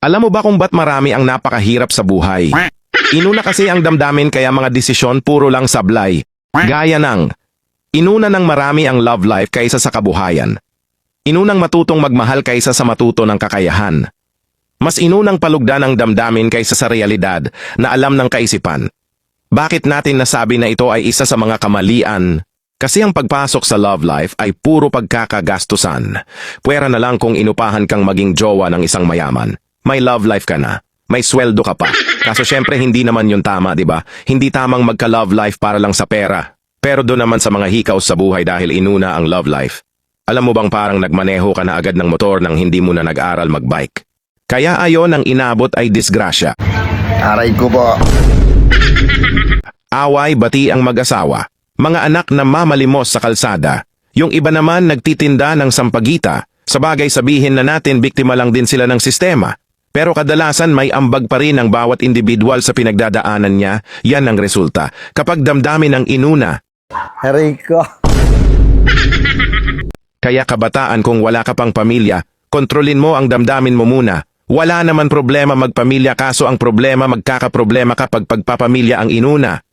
Alam mo ba kung ba't marami ang napakahirap sa buhay? Inuna kasi ang damdamin kaya mga desisyon puro lang sablay. Gaya ng, inuna ng marami ang love life kaysa sa kabuhayan. Inunang matutong magmahal kaysa sa matuto ng kakayahan. Mas inunang palugdan ang damdamin kaysa sa realidad na alam ng kaisipan. Bakit natin nasabi na ito ay isa sa mga kamalian? Kasi ang pagpasok sa love life ay puro pagkakagastusan. Puwera na lang kung inupahan kang maging jowa ng isang mayaman. May love life ka na. May sweldo ka pa. Kaso syempre hindi naman yun tama, di ba? Hindi tamang magka-love life para lang sa pera. Pero doon naman sa mga hikaw sa buhay dahil inuna ang love life. Alam mo bang parang nagmaneho ka na agad ng motor nang hindi mo na nag-aral magbike? Kaya ayon ang inabot ay disgrasya. Aray ko po. Away bati ang mag-asawa. Mga anak na mamalimos sa kalsada. Yung iba naman nagtitinda ng sampagita. Sabagay sabihin na natin biktima lang din sila ng sistema. Pero kadalasan may ambag pa rin ang bawat individual sa pinagdadaanan niya, yan ang resulta. Kapag damdamin ang inuna, Aray ko. kaya kabataan kung wala ka pang pamilya, kontrolin mo ang damdamin mo muna. Wala naman problema magpamilya kaso ang problema magkakaproblema kapag pagpapamilya ang inuna.